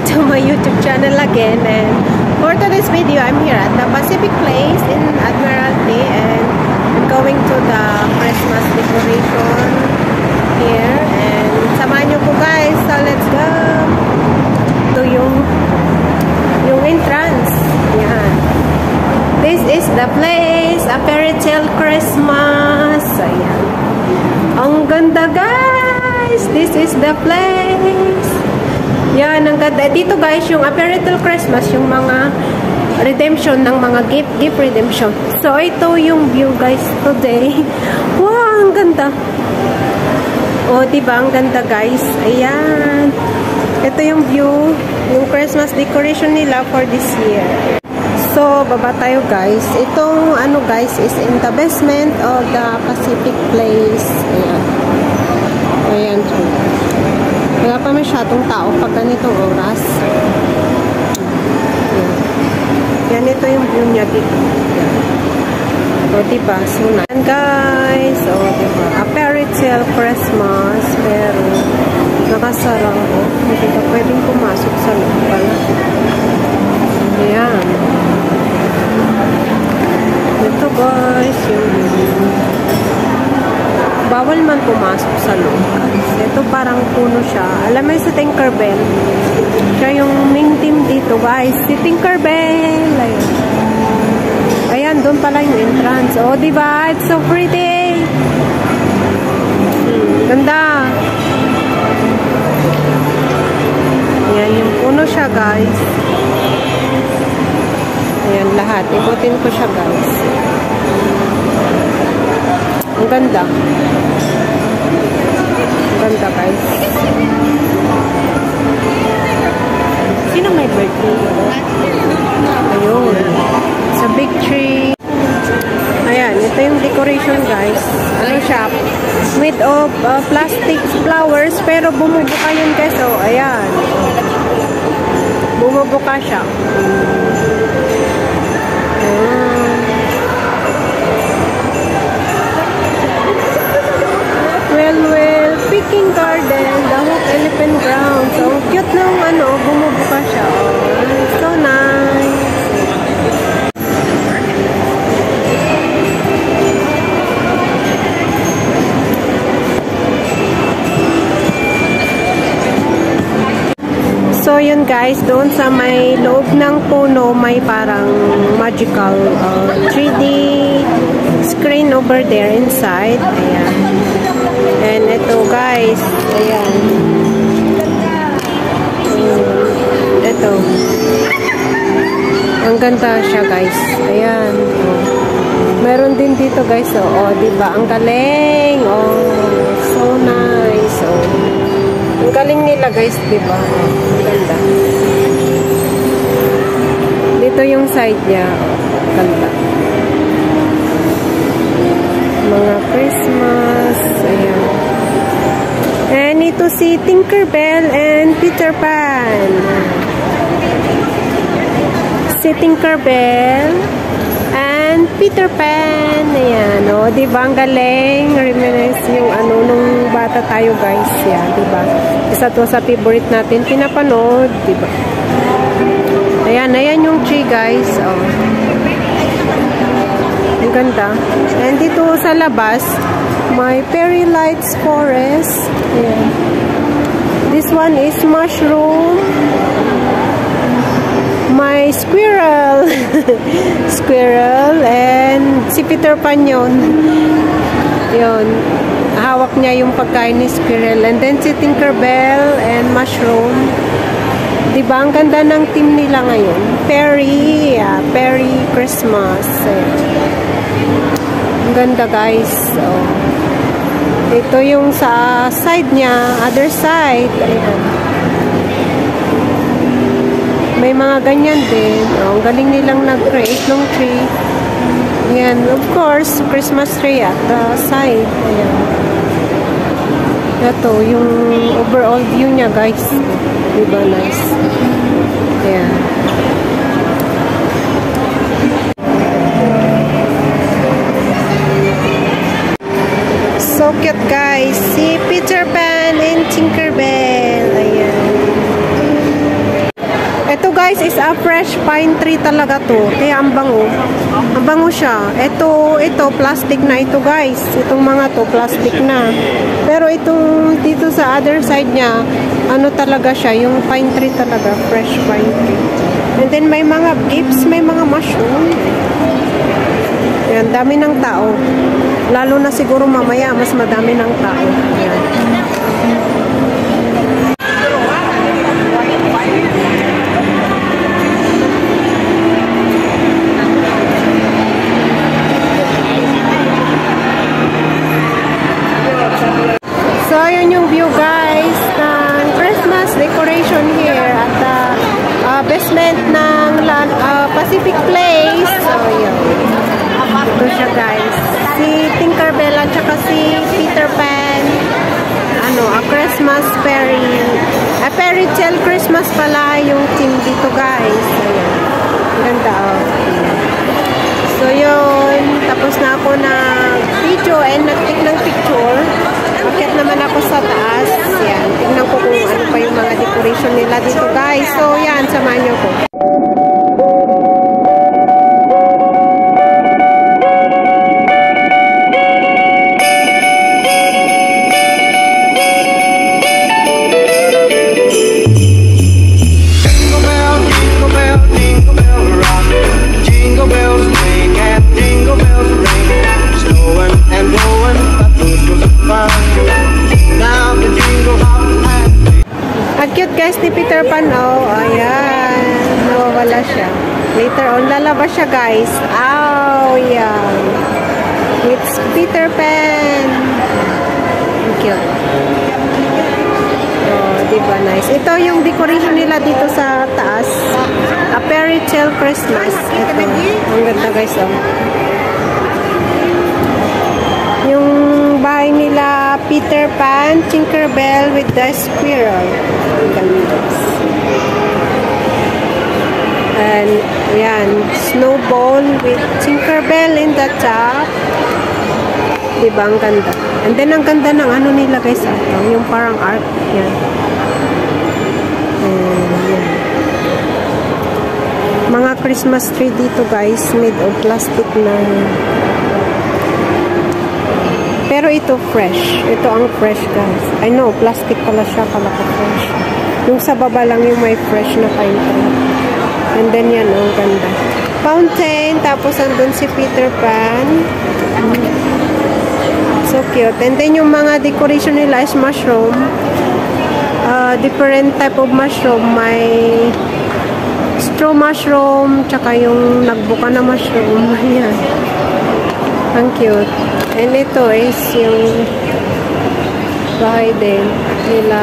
to my YouTube channel again, and for today's video I'm here at the Pacific Place in Admiralty, and I'm going to the Christmas decoration here, and samahan nyo po guys, so let's go. Ito yung entrance. Yan. This is the place, a fairy tale Christmas. Ayan. Ang ganda guys, this is the place. Yan, ang ganda. Dito guys, yung a fairy tale Christmas, yung mga redemption ng mga gift redemption. So, ito yung view guys today. Wow, ang ganda. O, diba? Ang ganda guys. Ayan. Ito yung view, yung Christmas decoration nila for this year. So, baba tayo guys. Itong ano guys is in the basement of the Pacific Place. Ayan. Ayan. Wala pa masyadong tao pag ganitong oras. Yan, ito yung view niya dito. O, diba? So, yan guys. O, diba? A fairy tale Christmas. Pero, nakasarang ko. Hindi ka pwedeng pumasok sa loob pala. Ayan. Ito guys, yung bawal man pumasok sa loob. Ito parang puno siya. Alam mo sa Tinkerbell. Siya yung main team dito guys. Si Tinkerbell. Ayan. Ayan, doon pala yung entrance. Oh, diba? It's so pretty. Ganda. Ayan, yung puno siya guys. Ayan, lahat. Ikutin ko siya guys. Ang ganda. Ang ganda guys. Sino may birthday? Ayun. Sa big tree. Ayan, ito yung decoration guys. Ano siya? Made of plastic flowers, pero bumubuka yun guys. So, ayan. Bumubuka siya. Well, picking garden, the Hook Elephant Ground. So, cute nung ano, bumubuka siya. So nice. So, yun guys, doon sa may loob ng puno, may parang magical 3D screen over there inside. Ayan. And ito guys, ayan. Ito. Ang ganda siya guys. Ayan. Meron din dito guys. Oh, diba? Ang galing. Oh, so nice. Oh. Ang galing nila guys, diba? Ang ganda. Dito yung side niya. Ganda. Mga Christmas. Ayan. And ito si Tinkerbell and Peter Pan. Si Tinkerbell and Peter Pan. Ayan. O, diba? Ang galing. Reminisce yung ano nung bata tayo guys. Yan, diba? Isa to sa favorite natin. Pinapanood. Diba? Ayan. Ayan yung tree guys. O. Ang ganda. And dito sa labas, may Fairy Lights Forest. Ayan. This one is mushroom. May squirrel. Squirrel. And si Peter Pan yun. Yun. Hawak niya yung pagkain ni squirrel. And then si Tinkerbell and mushroom. Diba? Ang ganda ng team nila ngayon. Fairy. Yeah, Fairy Christmas. Ayan. Ang ganda guys. So, ito yung sa side niya. Other side. Ayan. May mga ganyan din. Oh, ang galing nilang nag-create ng tree. Ayan. Of course, Christmas tree at the side. Ayan. Ito, yung overall view niya guys. Diba nice? Ayan. So cute guys. Si Peter Pan and Tinkerbell. Ayan. Ito guys is a fresh pine tree talaga to. Kaya ang bango. Ang bango siya. Ito plastic na ito guys. Itong mga to plastic na. Pero itong dito sa other side niya, ano talaga siya, yung pine tree talaga, fresh pine tree. And then may mga leaves, may mga mushroom. Yan, dami ng tao. Lalo na siguro mamaya, mas madami ng tao. Yan. So, ayun yung view guys ng Christmas decoration here at the basement ng Pacific Place. So, yun. Ito siya guys. Si Tinkerbell at saka si Peter Pan. A Christmas fairy tale Christmas pala yung team dito guys. Ayan. Ganda oh. So, yun. Tapos na ako video and nag-take ng picture. Akyat naman ako sa taas. Yan. Tingnan ko kung ano pa yung mga decoration nila dito guys. So yan, samahan nyo ko. Cute guys ni Peter Pan. Oh, ayan. Nawawala siya. Later on, lalabas siya guys. Oh, yan. It's Peter Pan. Cute. Oh, diba nice. Ito yung decoration nila dito sa taas. A fairy tale Christmas. Ito. Ang ganda guys. Oh. Yung bahay nila Peter Pan, Tinkerbell with the squirrel. And yan, snowball with Tinkerbell in the top. Diba ang ganda? And then ang ganda ng ano nila guys, yung parang art. Yan. And yan. Mga Christmas tree dito guys, made of plastic na. Pero ito fresh. Ito ang fresh guys. I know, plastic pala siya. Kala ko fresh. Yung sa baba lang yung may fresh na pine tree. And then yan, ang ganda. Fountain. Tapos andun si Peter Pan. So cute. And then yung mga decoration nila is mushroom. Different type of mushroom. May straw mushroom. Tsaka yung nagbuka na mushroom. Ayan. Ang cute. And ito is yung bahay din nila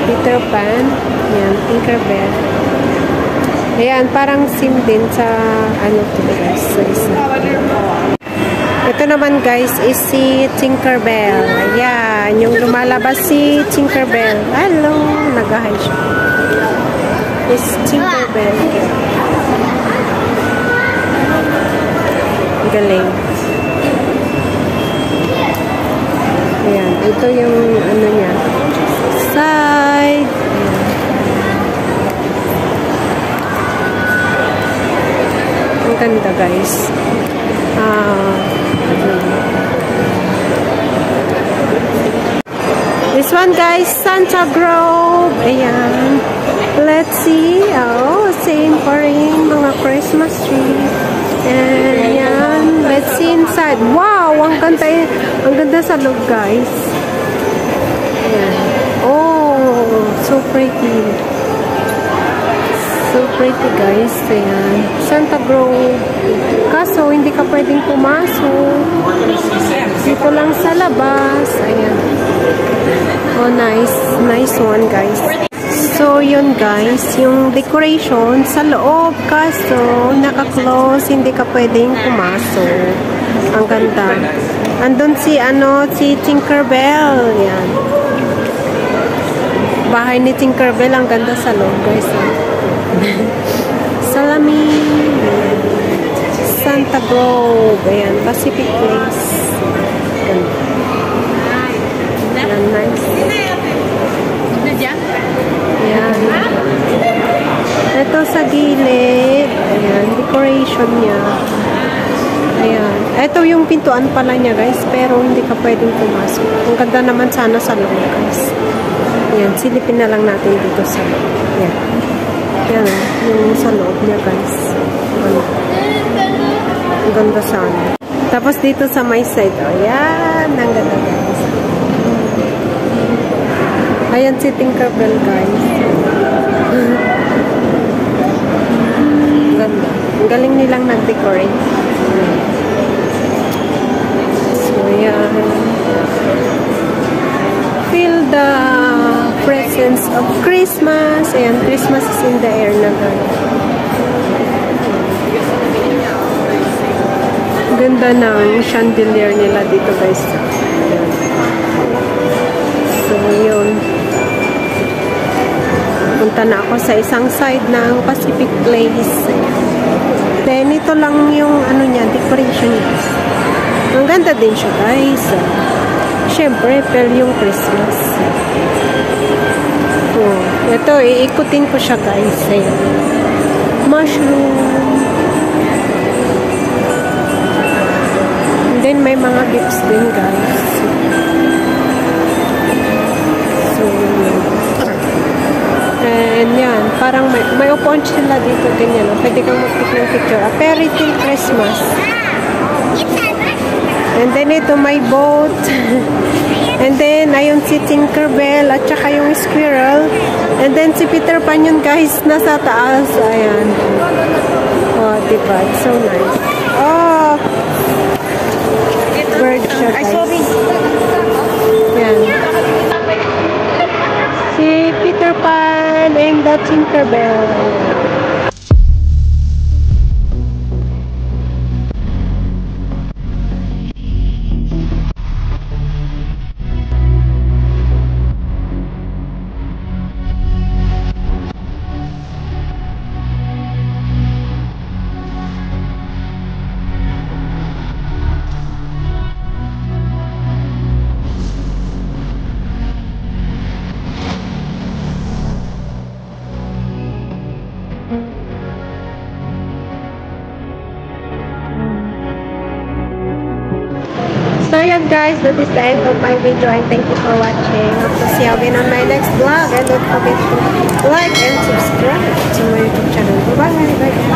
Peter Pan. Yan, Tinkerbell. Ayan, parang sim din sa ano to guys. So, ito naman guys is si Tinkerbell. Ayan, yung lumalabas si Tinkerbell. Hello! Nag-hi siya. Is Tinkerbell. Galing. Ayan, ito yung ano niya. Side. Ang ganda guys. This one guys, Santa Grove. Ayan. Let's see. Oh, same pa rin. Mga Christmas tree. Ayan. Let's see inside. Wow! Ang ganda sa loob guys. Ayan. Oh, so pretty. So pretty guys. Ayan. Santa Grove. Kaso, hindi ka pwedeng pumasok. Dito lang sa labas. Ayan. Oh, nice. Nice one guys. So, yun guys. Yung decoration sa loob. Kaso, naka-close. Hindi ka pwedeng pumasok. Ang ganda. Andun si Tinkerbell. Yan. Bahay ni Tinkerbell. Ang ganda sa loob guys. Salamin. Santa Grove. Ayan. Pacific Place. Ganda. Ayan. Nice. Ayan. Ito gilid. Ayan, decoration niya. Ayan. Ito yung pintuan pala niya, guys, pero hindi ka pwedeng pumasok. Ang ganda naman sana sa loob, guys. Ayan, silipin na lang natin dito sa loob. Ayan. Ayan, yung sa loob niya, guys. Ano? Ang ganda sana. Tapos dito sa my side, ayan, ang ganda, guys. Ayan si Tinkerbell, guys. Ganda. Ang galing nilang nag-decorate. So, ayan. Feel the presence of Christmas. Ayan, Christmas is in the air na, guys. Ganda ng chandelier nila dito, guys. Ayan. So, yun. Punta na ako sa isang side ng Pacific Place. Then, ito lang yung ano niya, decoration niya. Ang ganda din siya, guys. Siyempre, pero yung Christmas. Oh, ito, iikutin ko siya, guys. Ayan. Mushroom. And then, may mga gifts din, guys. So, and yan, parang may upuan sila dito, ganyan. Pwede kang mag-pick ng picture. A fairy tale Christmas. And then ito, may boat. And then, ayun si Tinkerbell at saka yung squirrel. And then si Peter Pan yun, guys, nasa taas. Ayan. Oh, diba? It's so nice. Oh! Bird siya, guys. Yan. Si Peter Pan and the Tinkerbell. So yan, guys, that is the end of my video and thank you for watching. Hope to see you again on my next vlog and don't forget to like and subscribe to my YouTube channel. Bye bye.